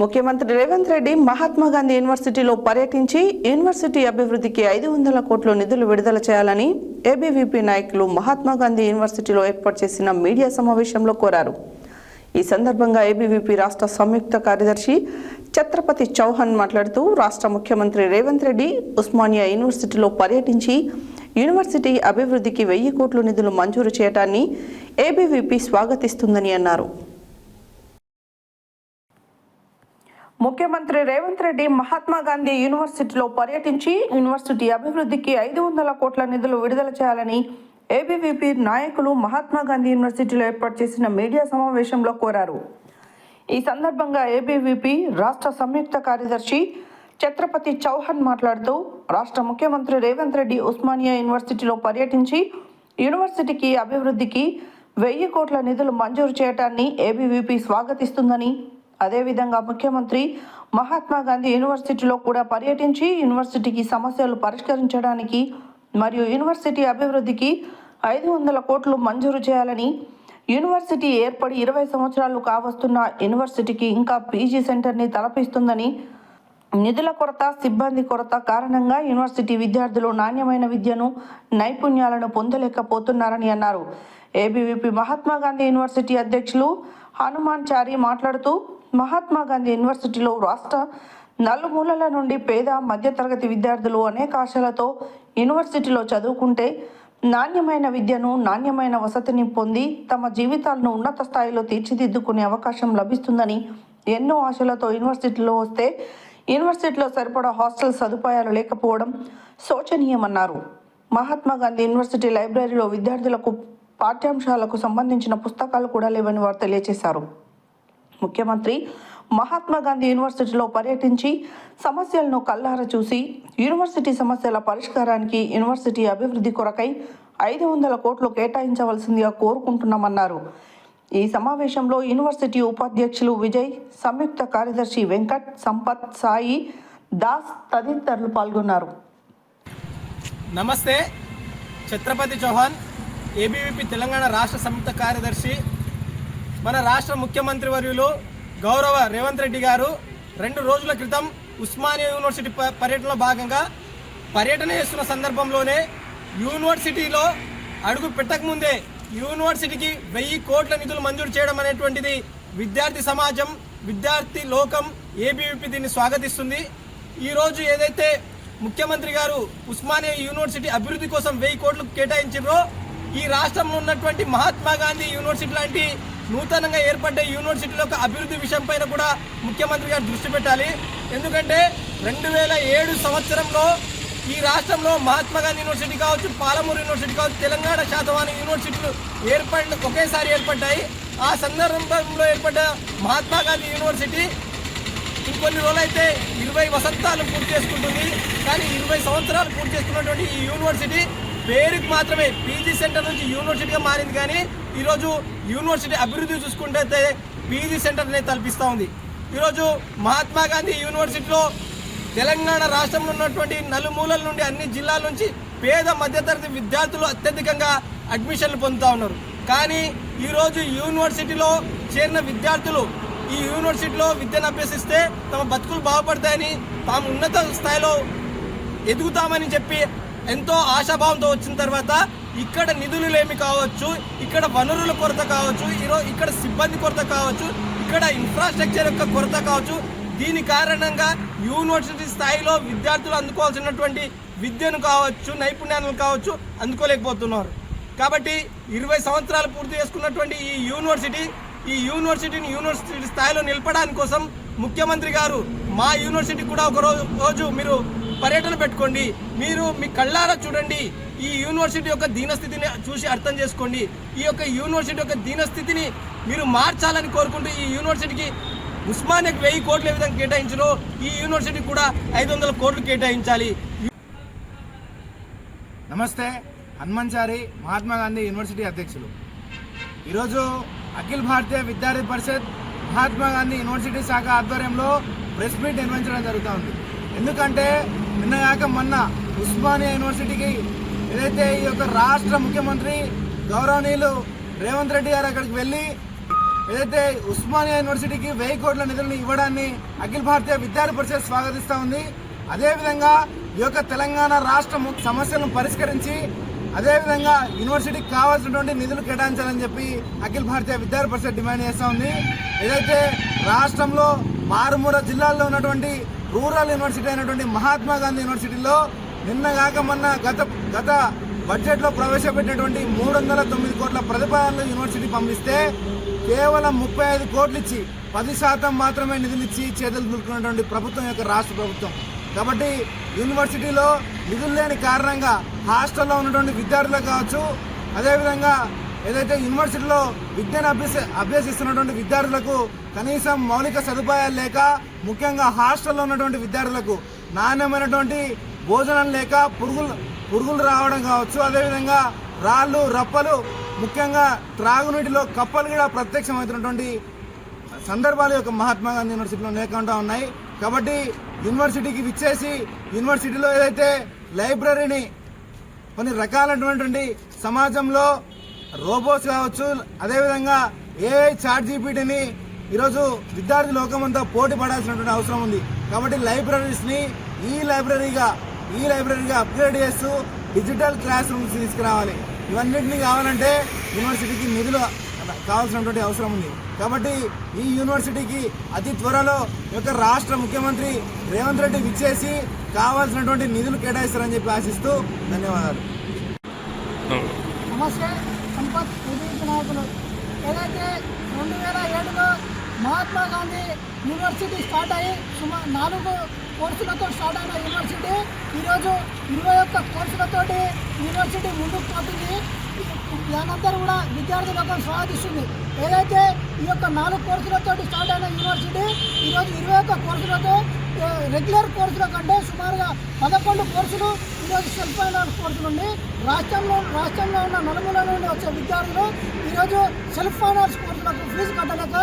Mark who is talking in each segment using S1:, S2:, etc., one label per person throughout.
S1: ముఖ్యమంత్రి రేవంత్ రెడ్డి మహాత్మా గాంధీ యూనివర్సిటీలో పర్యటించి యూనివర్సిటీ అభివృద్ధికి 500 కోట్ల నిధులు విడుదల చేయాలని ఏబీవీపీ నాయకులు మహాత్మా గాంధీ యూనివర్సిటీలో ఏర్పాటు చేసిన మీడియా సమావేశంలో కోరారు. ఈ సందర్భంగా ఏబీవీపీ రాష్ట్ర సంయుక్త కార్యదర్శి ఛత్రపతి చౌహాన్ మాట్లాడుతూ రాష్ట్ర ముఖ్యమంత్రి రేవంత్ రెడ్డి ఉస్మానియా యూనివర్సిటీలో పర్యటించి యూనివర్సిటీ అభివృద్ధికి 1000 కోట్ల నిధులు మంజూరు చేయడాన్ని ఏబీవీపీ స్వాగతిస్తుందని అన్నారు. ముఖ్యమంత్రి రేవంత్ రెడ్డి మహాత్మా గాంధీ యూనివర్సిటీలో పర్యటించి యూనివర్సిటీ అభివృద్ధికి 500 కోట్ల నిధులు విడుదల చేయాలని ఏబీవీపీ నాయకులు మహాత్మా గాంధీ యూనివర్సిటీలో ఏర్పాటు చేసిన మీడియా సమావేశంలో కోరారు. ఈ సందర్భంగా ఏబీవీపీ రాష్ట్ర సంయుక్త కార్యదర్శి ఛత్రపతి చౌహాన్ మాట్లాడుతూ రాష్ట్ర ముఖ్యమంత్రి రేవంత్ రెడ్డి ఉస్మానియా యూనివర్సిటీలో పర్యటించి యూనివర్సిటీకి అభివృద్ధికి 1000 కోట్ల నిధులు మంజూరు చేయడాన్ని ఏబీవీపీ స్వాగతిస్తుందని, అదేవిధంగా ముఖ్యమంత్రి మహాత్మా గాంధీ యూనివర్సిటీలో కూడా పర్యటించి యూనివర్సిటీకి సమస్యలు పరిష్కరించడానికి మరియు యూనివర్సిటీ అభివృద్ధికి 500 కోట్లు మంజూరు చేయాలని, యూనివర్సిటీ ఏర్పడి 20 సంవత్సరాలు కావస్తున్న యూనివర్సిటీకి ఇంకా పీజీ సెంటర్ని తలపిస్తుందని, నిధుల కొరత, సిబ్బంది కొరత కారణంగా యూనివర్సిటీ విద్యార్థులు నాణ్యమైన విద్యను, నైపుణ్యాలను పొందలేకపోతున్నారని అన్నారు. ఏబీవీపీ మహాత్మా గాంధీ యూనివర్సిటీ అధ్యక్షులు హనుమాన్ చారి మాట్లాడుతూ మహాత్మా గాంధీ యూనివర్సిటీలో రాష్ట్ర నలుమూలల నుండి పేద మధ్యతరగతి విద్యార్థులు అనేక ఆశలతో యూనివర్సిటీలో చదువుకుంటే నాణ్యమైన విద్యను, నాణ్యమైన వసతిని పొంది తమ జీవితాలను ఉన్నత స్థాయిలో తీర్చిదిద్దుకునే అవకాశం లభిస్తుందని, ఎన్నో ఆశలతో యూనివర్సిటీలో వస్తే యూనివర్సిటీలో సరిపడా హాస్టల్ సదుపాయాలు లేకపోవడం శోచనీయమన్నారు. మహాత్మా గాంధీ యూనివర్సిటీ లైబ్రరీలో విద్యార్థులకు పాఠ్యాంశాలకు సంబంధించిన పుస్తకాలు కూడా లేవని వారు తెలియజేశారు. ముఖ్యమంత్రి మహాత్మా గాంధీ యూనివర్సిటీలో పర్యటించి సమస్యలను కళ్ళారా చూసి యూనివర్సిటీ సమస్యల పరిష్కారానికి, యూనివర్సిటీ అభివృద్ధి కొరకై 500 కోట్లు కేటాయించవలసిందిగా కోరుకుంటున్నామన్నారు. ఈ సమావేశంలో యూనివర్సిటీ ఉపాధ్యక్షులు విజయ్, సంయుక్త కార్యదర్శి వెంకట్, సంపత్, సాయి, దాస్ తదితరులు పాల్గొన్నారు.
S2: నమస్తే, ఛత్రపతి చౌహాన్, ఏబీవీపీ తెలంగాణ రాష్ట్ర సంయుక్త కార్యదర్శి. మన రాష్ట్ర ముఖ్యమంత్రి వర్యులు గౌరవ రేవంత్ రెడ్డి గారు 2 రోజుల క్రితం ఉస్మానియా యూనివర్సిటీ పర్యటనలో భాగంగా పర్యటన చేస్తున్న సందర్భంలోనే యూనివర్సిటీలో అడుగు పెట్టకముందే యూనివర్సిటీకి 1000 కోట్ల నిధులు మంజూరు చేయడం అనేటువంటిది విద్యార్థి సమాజం, విద్యార్థి లోకం, ఏబీవీపీ దీన్ని స్వాగతిస్తుంది. ఈరోజు ఏదైతే ముఖ్యమంత్రి గారు ఉస్మానియా యూనివర్సిటీ అభివృద్ధి కోసం 1000 కోట్లు కేటాయించారో, ఈ రాష్ట్రంలో ఉన్నటువంటి మహాత్మా గాంధీ యూనివర్సిటీ లాంటి నూతనంగా ఏర్పడ్డ యూనివర్సిటీల యొక్క అభివృద్ధి విషయం పైన కూడా ముఖ్యమంత్రి గారు దృష్టి పెట్టాలి. ఎందుకంటే 2007 సంవత్సరంలో ఈ రాష్ట్రంలో మహాత్మా గాంధీ యూనివర్సిటీ కావచ్చు, పాలమూరు యూనివర్సిటీ కావచ్చు, తెలంగాణ శాతవాహన యూనివర్సిటీలు ఒకేసారి ఏర్పడ్డాయి. ఆ సందర్భంలో ఏర్పడ్డ మహాత్మా గాంధీ యూనివర్సిటీ ఇంకొన్ని రోజులైతే 20 వసంతాలు పూర్తి చేసుకుంటుంది. కానీ 20 సంవత్సరాలు పూర్తి చేసుకున్నటువంటి ఈ యూనివర్సిటీ పేరుకి మాత్రమే పీజీ సెంటర్ నుంచి యూనివర్సిటీగా మారింది. కానీ ఈరోజు యూనివర్సిటీ అభివృద్ధి చూసుకుంటే పీజీ సెంటర్ని తలపిస్తూ ఉంది. ఈరోజు మహాత్మా గాంధీ యూనివర్సిటీలో తెలంగాణ రాష్ట్రంలో ఉన్నటువంటి నలుమూలల నుండి, అన్ని జిల్లాల నుంచి పేద మధ్యతరగతి విద్యార్థులు అత్యధికంగా అడ్మిషన్లు పొందుతూ ఉన్నారు. కానీ ఈరోజు యూనివర్సిటీలో చేరిన విద్యార్థులు ఈ యూనివర్సిటీలో విద్యను అభ్యసిస్తే తమ బతుకులు బాగుపడతాయని, తాము ఉన్నత స్థాయిలో ఎదుగుతామని చెప్పి ఎంతో ఆశాభావంతో వచ్చిన తర్వాత ఇక్కడ నిధులు లేమి కావచ్చు, ఇక్కడ వనరుల కొరత కావచ్చు, ఇక్కడ సిబ్బంది కొరత కావచ్చు, ఇక్కడ ఇన్ఫ్రాస్ట్రక్చర్ యొక్క కొరత కావచ్చు, దీని కారణంగా యూనివర్సిటీ స్థాయిలో విద్యార్థులు అందుకోవాల్సినటువంటి విద్యను కావచ్చు, నైపుణ్యాలను కావచ్చు అందుకోలేకపోతున్నారు. కాబట్టి 20 సంవత్సరాలు పూర్తి చేసుకున్నటువంటి ఈ యూనివర్సిటీని యూనివర్సిటీ స్థాయిలో నిలపడానికి కోసం ముఖ్యమంత్రి గారు మా యూనివర్సిటీ కూడా ఒక రోజు మీరు పర్యటన పెట్టుకోండి, మీరు మీ కళ్ళారా చూడండి, ఈ యూనివర్సిటీ యొక్క దీనస్థితిని చూసి అర్థం చేసుకోండి, ఈ యొక్క యూనివర్సిటీ యొక్క దీనస్థితిని మీరు మార్చాలని కోరుకుంటూ ఈ యూనివర్సిటీకి ఉస్మానియాకి 1000 కోట్లు ఏ విధంగా కేటాయించారో ఈ యూనివర్సిటీ కూడా 500 కోట్లు కేటాయించాలి.
S3: నమస్తే, హనుమాన్ చారి, మహాత్మా గాంధీ యూనివర్సిటీ అధ్యక్షులు. ఈరోజు అఖిల భారతీయ విద్యార్థి పరిషత్ మహాత్మా గాంధీ యూనివర్సిటీ శాఖ ఆధ్వర్యంలో ప్రెస్ మీట్ నిర్వహించడం జరుగుతూ ఉంది. ఎందుకంటే నిన్నగాక మొన్న ఉస్మానియా యూనివర్సిటీకి ఏదైతే ఈ యొక్క రాష్ట్ర ముఖ్యమంత్రి గౌరవనీయులు రేవంత్ రెడ్డి గారు అక్కడికి వెళ్ళి ఏదైతే ఉస్మానియా యూనివర్సిటీకి 1000 కోట్ల నిధులను ఇవ్వడాన్ని అఖిల భారతీయ విద్యార్థి పరిషత్ స్వాగతిస్తూ ఉంది. అదేవిధంగా ఈ యొక్క తెలంగాణ రాష్ట్ర సమస్యలను పరిష్కరించి అదేవిధంగా యూనివర్సిటీకి కావాల్సినటువంటి నిధులు కేటాయించాలని చెప్పి అఖిల భారతీయ విద్యార్థి పరిషత్ డిమాండ్ చేస్తూ ఉంది. ఏదైతే రాష్ట్రంలో మారుమూల జిల్లాల్లో ఉన్నటువంటి రూరల్ యూనివర్సిటీ అయినటువంటి మహాత్మా గాంధీ యూనివర్సిటీలో నిన్నగాక మొన్న గత బడ్జెట్లో ప్రవేశపెట్టినటువంటి 309 కోట్ల ప్రతిపాదనలు యూనివర్సిటీ పంపిస్తే కేవలం 35 కోట్లు ఇచ్చి 10% మాత్రమే నిధులు ఇచ్చి చేతులు దులుపుకున్నటువంటి ప్రభుత్వం యొక్క రాష్ట్ర ప్రభుత్వం. కాబట్టి యూనివర్సిటీలో నిధులు లేని కారణంగా హాస్టల్లో ఉన్నటువంటి విద్యార్థులకు కావచ్చు, అదేవిధంగా ఏదైతే యూనివర్సిటీలో విద్యను అభ్యసిస్తున్నటువంటి విద్యార్థులకు కనీసం మౌలిక సదుపాయాలు లేక, ముఖ్యంగా హాస్టల్లో ఉన్నటువంటి విద్యార్థులకు నాణ్యమైనటువంటి భోజనం లేక పురుగులు రావడం కావచ్చు, అదేవిధంగా రాళ్ళు రప్పలు, ముఖ్యంగా త్రాగునీటిలో కప్పలు కూడా ప్రత్యక్షమవుతున్నటువంటి సందర్భాలు యొక్క మహాత్మా గాంధీ యూనివర్సిటీలో లేకుండా ఉన్నాయి. కాబట్టి యూనివర్సిటీకి విచ్చేసి యూనివర్సిటీలో ఏదైతే లైబ్రరీని కొన్ని రకాలైనటువంటి సమాజంలో రోబోట్స్ కావచ్చు, అదేవిధంగా ఏఐ చాట్ జీపీటీని ఈరోజు విద్యార్థి లోకమంతా పోటీ పడాల్సినటువంటి అవసరం ఉంది. కాబట్టి లైబ్రరీస్ని ఈ లైబ్రరీగా అప్గ్రేడ్ చేస్తూ డిజిటల్ క్లాస్ రూమ్స్ తీసుకురావాలి. ఇవన్నింటినీ కావాలంటే యూనివర్సిటీకి నిధులు కావాల్సినటువంటి అవసరం ఉంది. కాబట్టి ఈ యూనివర్సిటీకి అతి త్వరలో యొక్క రాష్ట్ర ముఖ్యమంత్రి రేవంత్ రెడ్డి విచ్చేసి కావాల్సినటువంటి నిధులు కేటాయిస్తారని చెప్పి ఆశిస్తూ ధన్యవాదాలు.
S4: నమస్తే. సంపత్ ఏబీవీపీ నాయకులు. ఏదైతే 2007లో మహాత్మా గాంధీ యూనివర్సిటీ స్టార్ట్ అయ్యి 4 కోర్సులతో స్టార్ట్ అయిన యూనివర్సిటీ ఈరోజు 21 కోర్సులతోటి యూనివర్సిటీ ముందుకు పోతుంది. దానంతరం కూడా విద్యార్థులకు స్వాగతిస్తుంది. ఏదైతే ఈ యొక్క 4 కోర్సులతో స్టార్ట్ అయిన యూనివర్సిటీ ఈరోజు 21 కోర్సులతో రెగ్యులర్ కోర్సుల కంటే సుమారుగా 11 కోర్సులు ఈరోజు సెల్ఫ్ ఫైనాన్స్ కోర్సులు ఉండి రాష్ట్రంలో ఉన్న నలుమూల నుండి వచ్చే విద్యార్థులు ఈరోజు సెల్ఫ్ ఫైనాన్స్ కోర్సులకు ఫీజు కట్టలేక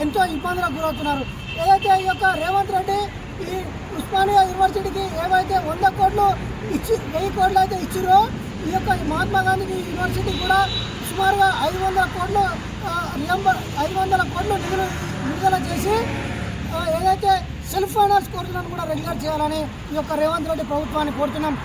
S4: ఎంతో ఇబ్బందులకు గురవుతున్నారు. ఏదైతే ఈ యొక్క రేవంత్ రెడ్డి ఈ ఉస్మానియా యూనివర్సిటీకి ఏవైతే 100 కోట్లు ఇచ్చి 1000 కోట్లు అయితే ఇచ్చిరో ఈ యొక్క మహాత్మా గాంధీ యూనివర్సిటీ కూడా సుమారుగా 500 కోట్లు నిధులు విడుదల చేసి ఏదైతే సెల్ఫ్ ఫైనాన్స్ కోర్సులను కూడా రెగ్యులర్ చేయాలని ఈ యొక్క రేవంత్ రెడ్డి ప్రభుత్వాన్ని కోరుతున్నాం.